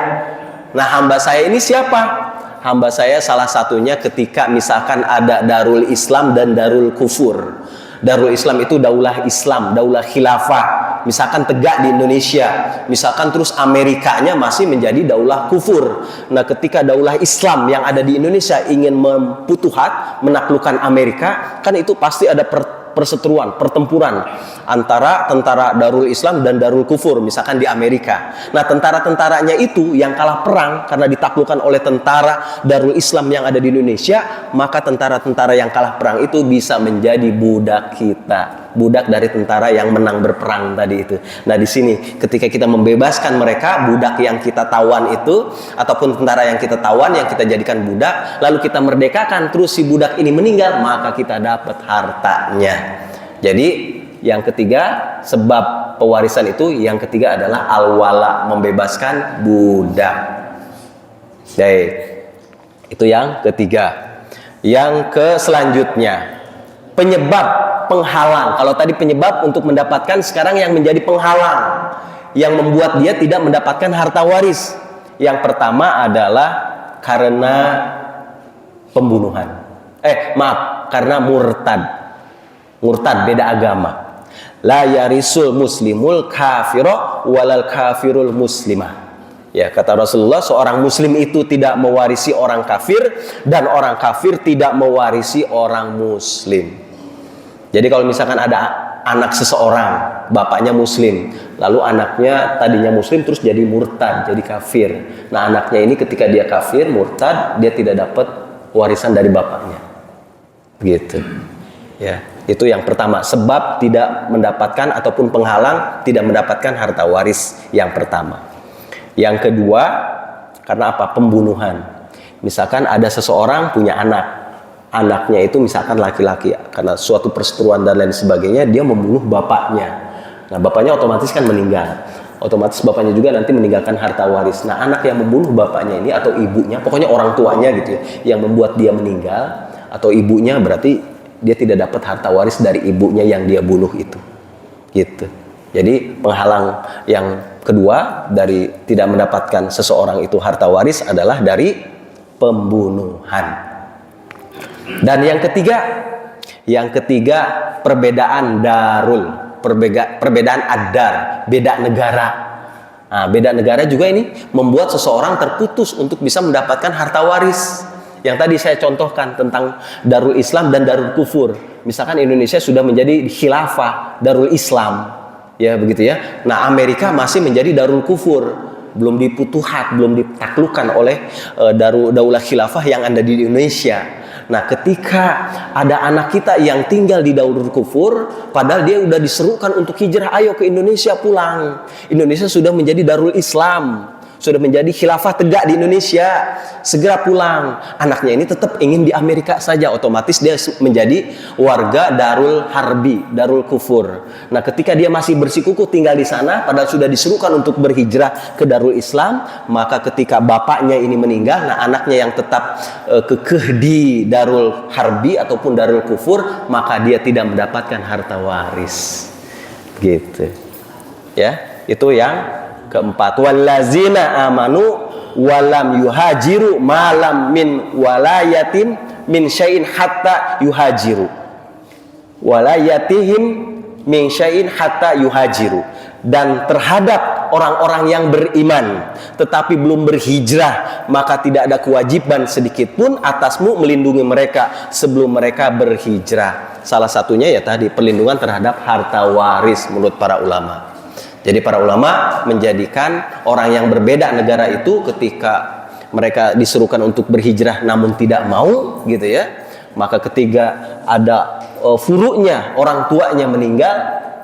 Nah, hamba saya ini siapa? Hamba saya salah satunya ketika misalkan ada Darul Islam dan Darul Kufur. Darul Islam itu daulah Islam, daulah khilafah, misalkan tegak di Indonesia, misalkan terus Amerikanya masih menjadi daulah kufur. Nah, ketika daulah Islam yang ada di Indonesia ingin memputuhat, menaklukkan Amerika, kan itu pasti ada perseteruan, pertempuran antara tentara Darul Islam dan Darul Kufur, misalkan di Amerika. Nah, tentara-tentaranya itu yang kalah perang karena ditaklukkan oleh tentara Darul Islam yang ada di Indonesia, maka tentara-tentara yang kalah perang itu bisa menjadi budak kita, budak dari tentara yang menang berperang tadi itu. Nah, di sini ketika kita membebaskan mereka, budak yang kita tawan itu ataupun tentara yang kita tawan, yang kita jadikan budak, lalu kita merdekakan, terus si budak ini meninggal, maka kita dapat hartanya. Jadi yang ketiga, sebab pewarisan itu yang ketiga adalah al-wala, membebaskan budak. Baik, itu yang ketiga. Yang selanjutnya, penyebab, penghalang. Kalau tadi penyebab untuk mendapatkan, sekarang yang menjadi penghalang, yang membuat dia tidak mendapatkan harta waris. Yang pertama adalah karena pembunuhan. Karena murtad. Murtad, beda agama. La yarisul muslimul kafiro walal kafirul muslimah. Ya, kata Rasulullah, seorang muslim itu tidak mewarisi orang kafir dan orang kafir tidak mewarisi orang muslim. Jadi kalau misalkan ada anak seseorang, bapaknya muslim, lalu anaknya tadinya muslim terus jadi murtad, jadi kafir. Nah, anaknya ini ketika dia kafir, murtad, dia tidak dapat warisan dari bapaknya. Begitu. Ya, itu yang pertama, sebab tidak mendapatkan ataupun penghalang tidak mendapatkan harta waris yang pertama. Yang kedua, karena apa? Pembunuhan. Misalkan ada seseorang punya anak, anaknya itu misalkan laki-laki, karena suatu perseteruan dan lain sebagainya, dia membunuh bapaknya. Nah, bapaknya otomatis kan meninggal. Otomatis bapaknya juga nanti meninggalkan harta waris. Nah, anak yang membunuh bapaknya ini atau ibunya, pokoknya orang tuanya gitu ya, yang membuat dia meninggal, atau ibunya, berarti dia tidak dapat harta waris dari ibunya yang dia bunuh itu. Gitu. Jadi penghalang yang kedua dari tidak mendapatkan seseorang itu harta waris adalah dari pembunuhan. Dan yang ketiga perbedaan darul, perbedaan adar, beda negara. Nah, beda negara juga ini membuat seseorang terputus untuk bisa mendapatkan harta waris. Yang tadi saya contohkan tentang Darul Islam dan Darul Kufur. Misalkan Indonesia sudah menjadi khilafah Darul Islam, ya begitu ya. Nah, Amerika masih menjadi Darul Kufur, belum diputuhat, belum ditaklukkan oleh daulah khilafah yang ada di Indonesia. Nah, ketika ada anak kita yang tinggal di Darul Kufur, padahal dia sudah diserukan untuk hijrah, ayo ke Indonesia pulang. Indonesia sudah menjadi Darul Islam, sudah menjadi khilafah tegak di Indonesia, segera pulang. Anaknya ini tetap ingin di Amerika saja, otomatis dia menjadi warga Darul Harbi, Darul Kufur. Nah, ketika dia masih bersikukuh tinggal di sana, padahal sudah diserukan untuk berhijrah ke Darul Islam, maka ketika bapaknya ini meninggal, nah anaknya yang tetap kekeh di Darul Harbi ataupun Darul Kufur, maka dia tidak mendapatkan harta waris. Gitu. Ya, itu yang keempat, wallazina amanu walam yuhajiru malam min walayatin min syai'in hatta yuhajiru. Walayatihim min syai'in hatta yuhajiru. Dan terhadap orang-orang yang beriman tetapi belum berhijrah, maka tidak ada kewajiban sedikit pun atasmu melindungi mereka sebelum mereka berhijrah. Salah satunya ya tadi perlindungan terhadap harta waris menurut para ulama. Jadi para ulama menjadikan orang yang berbeda negara itu ketika mereka diserukan untuk berhijrah namun tidak mau gitu ya, maka ketika ada furu'nya, orang tuanya meninggal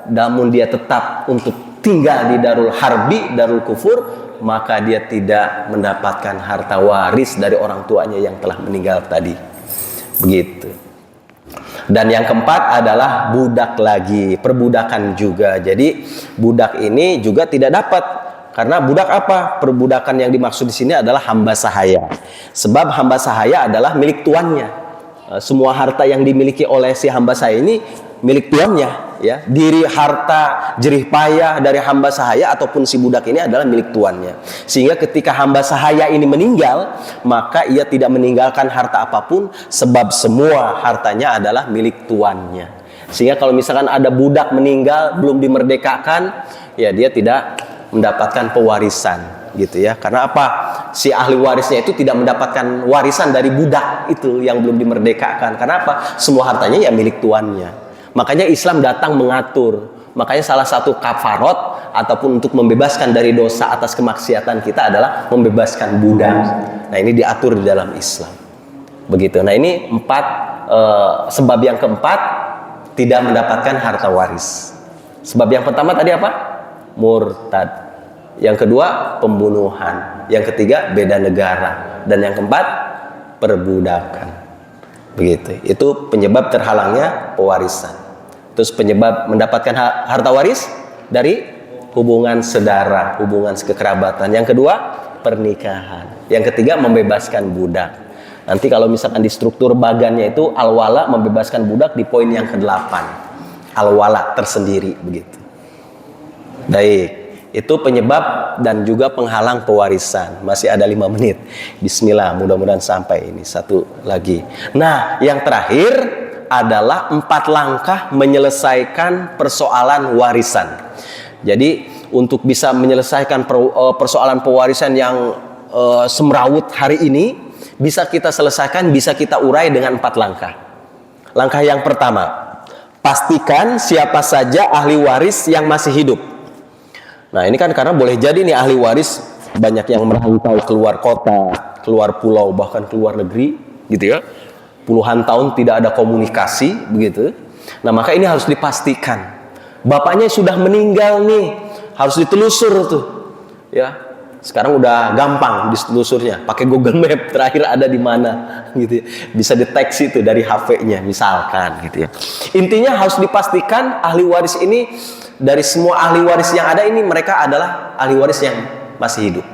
namun dia tetap untuk tinggal di Darul Harbi, Darul Kufur, maka dia tidak mendapatkan harta waris dari orang tuanya yang telah meninggal tadi. Begitu. Dan yang keempat adalah budak lagi, perbudakan juga. Jadi budak ini juga tidak dapat, karena budak apa? Perbudakan yang dimaksud di sini adalah hamba sahaya. Sebab hamba sahaya adalah milik tuannya. Semua harta yang dimiliki oleh si hamba sahaya ini milik tuannya, ya. Diri, harta, jerih payah dari hamba sahaya ataupun si budak ini adalah milik tuannya. Sehingga ketika hamba sahaya ini meninggal, maka ia tidak meninggalkan harta apapun, sebab semua hartanya adalah milik tuannya. Sehingga kalau misalkan ada budak meninggal belum dimerdekakan, ya dia tidak mendapatkan pewarisan, gitu ya. Karena apa? Si ahli warisnya itu tidak mendapatkan warisan dari budak itu yang belum dimerdekakan. Karena apa? Semua hartanya ya milik tuannya. Makanya Islam datang mengatur. Makanya salah satu kafarot ataupun untuk membebaskan dari dosa atas kemaksiatan kita adalah membebaskan budak. Nah, ini diatur di dalam Islam. Begitu. Nah, ini sebab yang keempat tidak mendapatkan harta waris. Sebab yang pertama tadi apa? Murtad. Yang kedua pembunuhan. Yang ketiga beda negara. Dan yang keempat perbudakan. Begitu. Itu penyebab terhalangnya pewarisan. Terus penyebab mendapatkan harta waris dari hubungan saudara, hubungan kekerabatan. Yang kedua pernikahan. Yang ketiga membebaskan budak. Nanti kalau misalkan di struktur bagannya itu al-wala membebaskan budak di poin yang ke-8. Al-wala tersendiri begitu. Baik, itu penyebab dan juga penghalang pewarisan. Masih ada 5 menit. Bismillah, mudah-mudahan sampai ini. Satu lagi. Nah, yang terakhir adalah 4 langkah menyelesaikan persoalan warisan. Jadi untuk bisa menyelesaikan persoalan pewarisan yang semrawut hari ini, bisa kita selesaikan, bisa kita urai dengan 4 langkah. Langkah yang pertama, pastikan siapa saja ahli waris yang masih hidup. Nah, ini kan karena boleh jadi nih ahli waris banyak yang merantau keluar kota, keluar pulau, bahkan keluar negeri, gitu ya. Puluhan tahun tidak ada komunikasi, begitu. Nah, maka ini harus dipastikan. Bapaknya sudah meninggal nih, harus ditelusur tuh. Ya, sekarang udah gampang ditelusurnya, pakai Google Map terakhir ada di mana, gitu. Ya. Bisa deteksi tuh dari HP-nya, misalkan, gitu ya. Intinya harus dipastikan ahli waris ini dari semua ahli waris yang ada ini mereka adalah ahli waris yang masih hidup.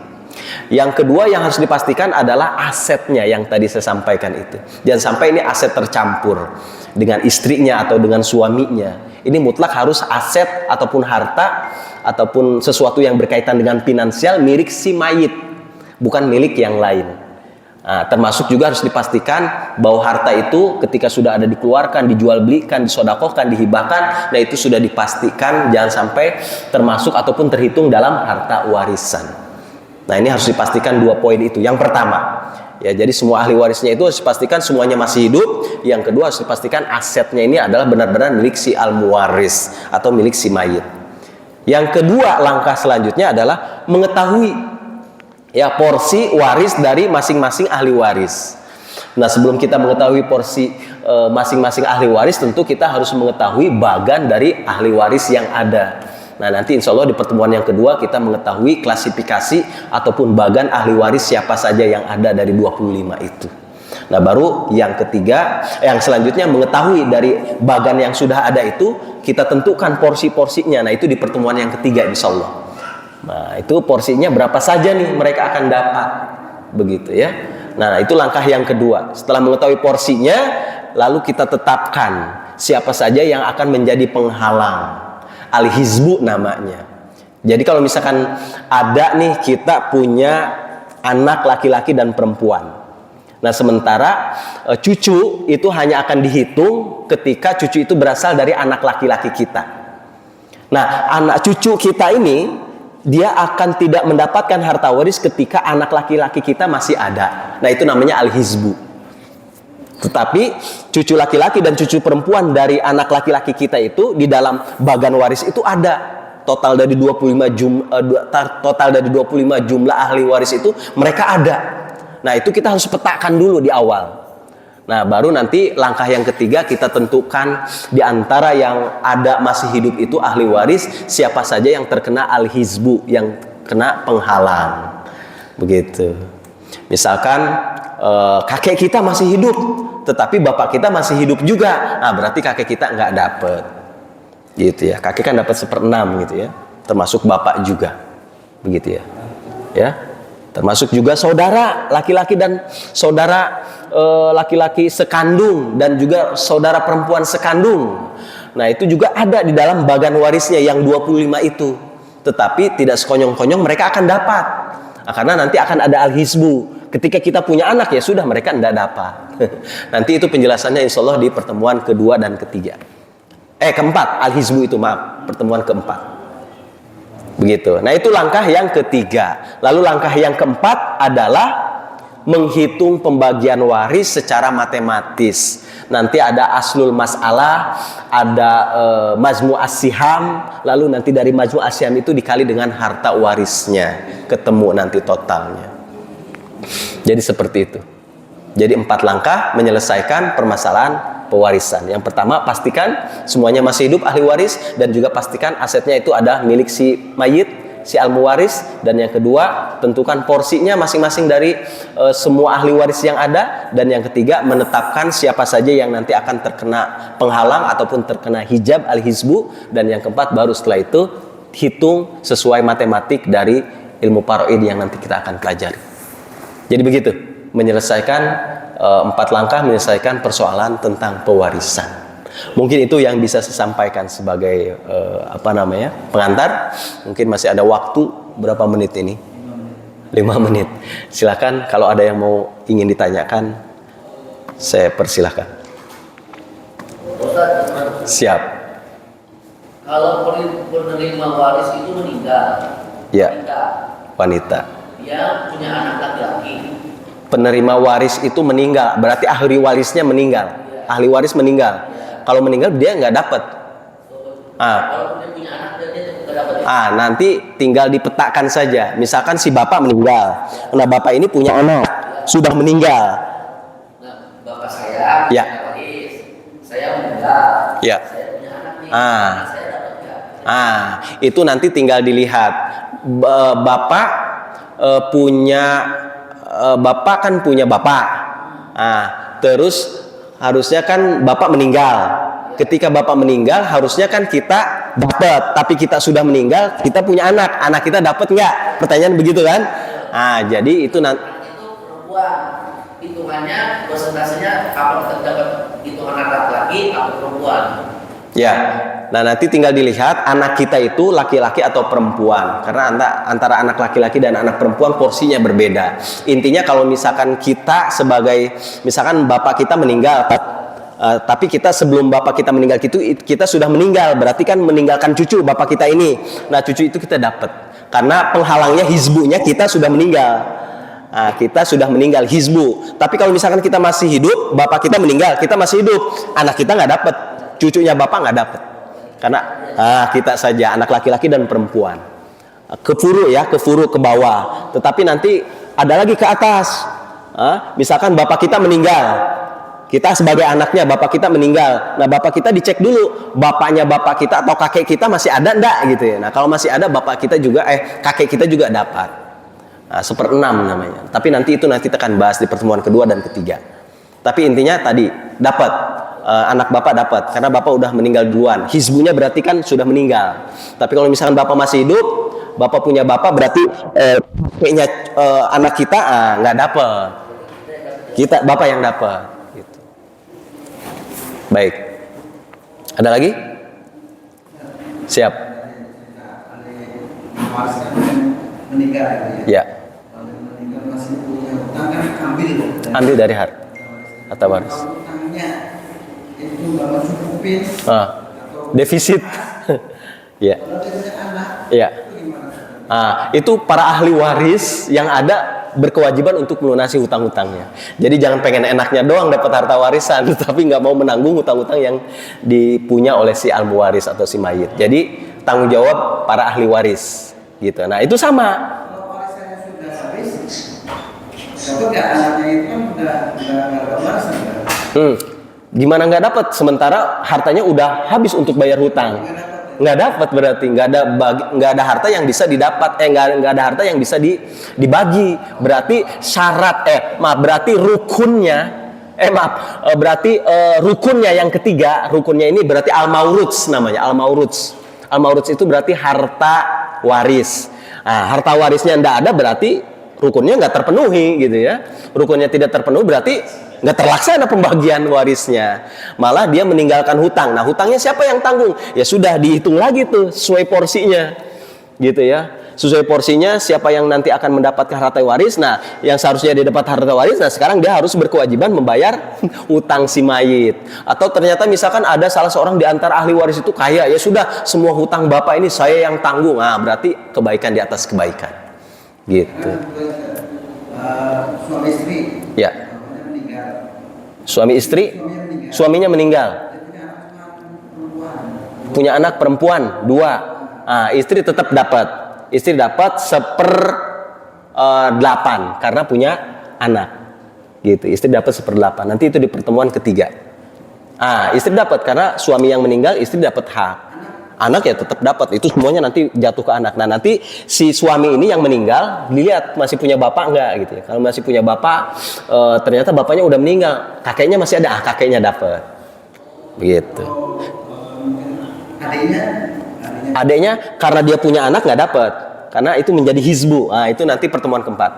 Yang kedua yang harus dipastikan adalah asetnya yang tadi saya sampaikan itu. Jangan sampai ini aset tercampur dengan istrinya atau dengan suaminya. Ini mutlak harus aset ataupun harta ataupun sesuatu yang berkaitan dengan finansial milik si mayit, bukan milik yang lain. Nah, termasuk juga harus dipastikan bahwa harta itu ketika sudah ada dikeluarkan, dijual belikan, disodakohkan, dihibahkan, nah itu sudah dipastikan jangan sampai termasuk ataupun terhitung dalam harta warisan. Nah, ini harus dipastikan 2 poin itu. Yang pertama, ya jadi semua ahli warisnya itu harus dipastikan semuanya masih hidup. Yang kedua harus dipastikan asetnya ini adalah benar-benar milik si al-muwaris atau milik si mayit. Yang kedua, langkah selanjutnya adalah mengetahui ya porsi waris dari masing-masing ahli waris. Nah, sebelum kita mengetahui porsi masing-masing ahli waris, tentu kita harus mengetahui bagan dari ahli waris yang ada. Nah, nanti insya Allah di pertemuan yang kedua kita mengetahui klasifikasi ataupun bagan ahli waris siapa saja yang ada dari 25 itu. Nah, baru yang ketiga, yang selanjutnya mengetahui dari bagan yang sudah ada itu, kita tentukan porsi-porsinya. Nah, itu di pertemuan yang ketiga insya Allah. Nah, itu porsinya berapa saja nih mereka akan dapat. Begitu ya. Nah, itu langkah yang kedua. Setelah mengetahui porsinya, lalu kita tetapkan siapa saja yang akan menjadi penghalang. Al-hizbu namanya. Jadi kalau misalkan ada nih kita punya anak laki-laki dan perempuan. Nah, sementara cucu itu hanya akan dihitung ketika cucu itu berasal dari anak laki-laki kita. Nah, anak cucu kita ini dia akan tidak mendapatkan harta waris ketika anak laki-laki kita masih ada. Nah, itu namanya al-hizbu. Tetapi cucu laki-laki dan cucu perempuan dari anak laki-laki kita itu di dalam bagan waris itu ada. Total dari 25 jumlah ahli waris itu mereka ada. Nah, itu kita harus petakan dulu di awal. Nah, baru nanti langkah yang ketiga kita tentukan di antara yang ada masih hidup itu ahli waris siapa saja yang terkena al-hizbu, yang kena penghalang. Begitu. Misalkan kakek kita masih hidup, tetapi bapak kita masih hidup juga. Nah, berarti kakek kita nggak dapet, gitu ya. Kakek kan dapat 1/6 gitu ya, termasuk bapak juga, begitu ya. Ya, termasuk juga saudara laki-laki dan saudara laki-laki sekandung dan juga saudara perempuan sekandung. Nah, itu juga ada di dalam bagan warisnya yang 25 itu. Tetapi tidak sekonyong-konyong mereka akan dapat. Nah, karena nanti akan ada al-hizbu. Ketika kita punya anak ya sudah mereka tidak dapat. Nanti itu penjelasannya insya Allah di pertemuan kedua dan ketiga. Keempat, al-hizbu itu maaf, pertemuan keempat. Begitu. Nah, itu langkah yang ketiga. Lalu langkah yang keempat adalah menghitung pembagian waris secara matematis. nanti ada aslul mas'alah, ada majmu' as-siham, lalu nanti dari majmu' as-siham itu dikali dengan harta warisnya, ketemu nanti totalnya. Jadi seperti itu. Jadi 4 langkah menyelesaikan permasalahan pewarisan. Yang pertama, pastikan semuanya masih hidup ahli waris, dan juga pastikan asetnya itu ada milik si mayit, si al-muwaris. Dan yang kedua, tentukan porsinya masing-masing dari semua ahli waris yang ada. Dan yang ketiga, menetapkan siapa saja yang nanti akan terkena penghalang ataupun terkena hijab al-hizbu. Dan yang keempat, baru setelah itu hitung sesuai matematik dari ilmu faraid yang nanti kita akan pelajari. Jadi begitu, menyelesaikan 4 langkah menyelesaikan persoalan tentang pewarisan. Mungkin itu yang bisa saya sampaikan sebagai pengantar. Mungkin masih ada waktu berapa menit ini? 5 menit. Silakan kalau ada yang mau ingin ditanyakan, saya persilahkan. Siap. Kalau penerima waris itu meninggal, ya, wanita, dia punya anak laki-laki. Penerima waris itu meninggal, berarti ahli warisnya meninggal. Ahli waris meninggal. Kalau meninggal dia nggak dapat. Kalau dia punya anak, dia nggak dapat. Nanti tinggal dipetakan saja. Misalkan si bapak meninggal, nah bapak ini punya anak sudah meninggal. Nah, bapak saya ya, waris, saya meninggal. Ya. Saya punya anak nih. Anak saya dapat nggak? Itu nanti tinggal dilihat. Bapak bapak kan punya bapak. Terus harusnya kan bapak meninggal. Ketika bapak meninggal harusnya kan kita dapat, tapi kita sudah meninggal, kita punya anak. Anak kita dapat nggak? Pertanyaan begitu kan? Jadi itu nanti. Itu perempuan. Hitungannya persentasenya apa dapat hitungan anak laki-laki atau perempuan? Ya. Nah, nanti tinggal dilihat anak kita itu laki-laki atau perempuan. Karena antara anak laki-laki dan anak perempuan porsinya berbeda. Intinya kalau misalkan kita sebagai, misalkan bapak kita meninggal, tapi kita sebelum bapak kita meninggal kita sudah meninggal, berarti kan meninggalkan cucu bapak kita ini. Nah, cucu itu kita dapat. Karena penghalangnya hizbunya kita sudah meninggal. Kita sudah meninggal hizbu. Tapi kalau misalkan kita masih hidup, bapak kita meninggal, kita masih hidup, anak kita nggak dapat, cucunya bapak nggak dapat. Karena kita saja anak laki-laki dan perempuan. Kefuru ke bawah. Tetapi nanti ada lagi ke atas. Misalkan bapak kita meninggal, kita sebagai anaknya bapak kita meninggal. Nah, bapak kita dicek dulu, bapaknya bapak kita atau kakek kita masih ada enggak gitu ya. Nah, kalau masih ada bapak kita juga kakek kita juga dapat. 1/6 namanya. Tapi nanti itu kita akan bahas di pertemuan kedua dan ketiga. Tapi intinya tadi dapat. Anak bapak dapat karena bapak udah meninggal duluan. Hizbunya berarti kan sudah meninggal. Tapi kalau misalkan bapak masih hidup, bapak punya bapak berarti kayaknya anak kita nggak dapat. Kita bapak yang dapat. Gitu. Baik. Ada lagi? Siap. Meninggal ya. Meninggal masih punya hutang kan ambil dari harta waris. Itu nggak mencukupin defisit. Ya. Kalau dia punya anak, ya. itu gimana? Itu para ahli waris yang ada berkewajiban untuk melunasi hutang-hutangnya. Jadi jangan pengen enaknya doang dapat harta warisan, tapi nggak mau menanggung hutang-hutang yang dipunya oleh si al-muwaris atau si mayit. Jadi tanggung jawab para ahli waris, gitu. Nah itu sama. Kalau warisannya sudah habis, dapat nggak anaknya itu kan udah nggak warisan kan? Gimana nggak dapat? Sementara hartanya udah habis untuk bayar hutang. Nggak dapat berarti nggak ada harta yang bisa didapat. Nggak ada harta yang bisa dibagi. Berarti syarat berarti rukunnya rukunnya yang ketiga, rukunnya ini berarti al-mauruts namanya, al-mauruts. Al-mauruts itu berarti harta waris. Harta warisnya nggak ada berarti rukunnya nggak terpenuhi gitu ya. Rukunnya tidak terpenuhi berarti nggak terlaksana pembagian warisnya, malah dia meninggalkan hutang. Nah, hutangnya siapa yang tanggung? Ya sudah dihitung lagi tuh sesuai porsinya, gitu ya. Sesuai porsinya siapa yang nanti akan mendapatkan harta waris. Nah, yang seharusnya dia dapat harta waris, nah sekarang dia harus berkewajiban membayar hutang si mayit. Atau ternyata misalkan ada salah seorang di antara ahli waris itu kaya, ya sudah semua hutang bapak ini saya yang tanggung. Berarti kebaikan di atas kebaikan, gitu. Suami istri. Ya. Suami istri, suaminya meninggal. Punya anak perempuan 2. Nah, istri tetap dapat. Istri dapat 1/8 karena punya anak. Gitu. Istri dapat 1/8. Nanti itu di pertemuan ketiga. Istri dapat karena suami yang meninggal, istri dapat hak. Anak ya tetap dapat. Itu semuanya nanti jatuh ke anak. Nah, nanti si suami ini yang meninggal dilihat masih punya bapak enggak gitu ya. Kalau masih punya bapak, ternyata bapaknya udah meninggal, kakeknya masih ada, kakeknya dapat. Begitu. Adiknya karena dia punya anak nggak dapat, karena itu menjadi hizbu. Nah, itu nanti pertemuan keempat.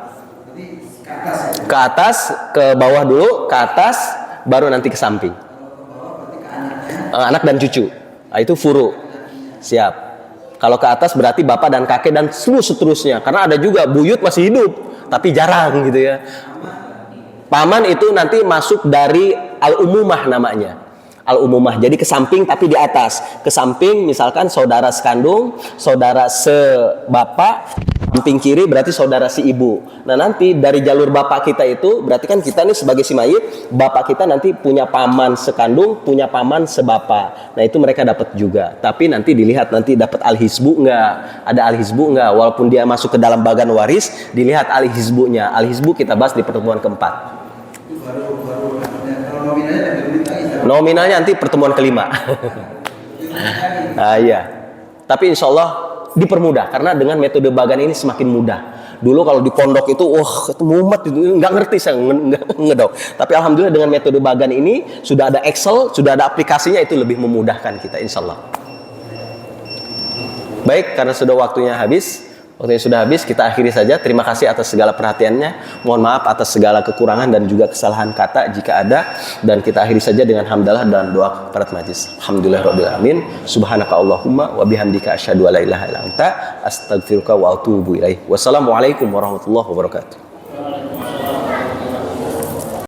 Ke atas, ke bawah dulu, ke atas, baru nanti ke samping. Anak dan cucu. Nah, itu furu. Siap. Kalau ke atas berarti bapak dan kakek dan seterusnya. Karena ada juga buyut masih hidup, tapi jarang gitu ya. Paman itu nanti masuk dari al-umumah namanya. Al-umumah, jadi ke samping tapi di atas. Ke samping misalkan saudara sekandung, saudara sebapak, samping kiri berarti saudara si ibu. Nah, nanti dari jalur bapak kita itu berarti kan kita nih sebagai si mayit, bapak kita nanti punya paman sekandung, punya paman sebapak. Nah, itu mereka dapat juga. Tapi nanti dilihat nanti dapat al-hizbu enggak? Ada al-hizbu enggak? Walaupun dia masuk ke dalam bagan waris, dilihat al-hizbunya. Al-hizbu kita bahas di pertemuan keempat. Nominalnya nanti pertemuan kelima. Iya. Tapi insya Allah dipermudah karena dengan metode bagan ini semakin mudah. Dulu kalau di pondok itu, itu mumet itu nggak ngerti saya ngedok. Tapi alhamdulillah dengan metode bagan ini sudah ada Excel, sudah ada aplikasinya, itu lebih memudahkan kita insya Allah. Baik, karena sudah waktunya habis. Waktunya sudah habis, kita akhiri saja. Terima kasih atas segala perhatiannya. Mohon maaf atas segala kekurangan dan juga kesalahan kata jika ada. Dan kita akhiri saja dengan hamdalah dan doa kepada majlis. Alhamdulillahirabbil alamin. Subhanaka Allahumma wa bihamdika asyhadu an la ilaha illa anta astaghfiruka wa atubu ilaik. Wassalamualaikum warahmatullahi wabarakatuh.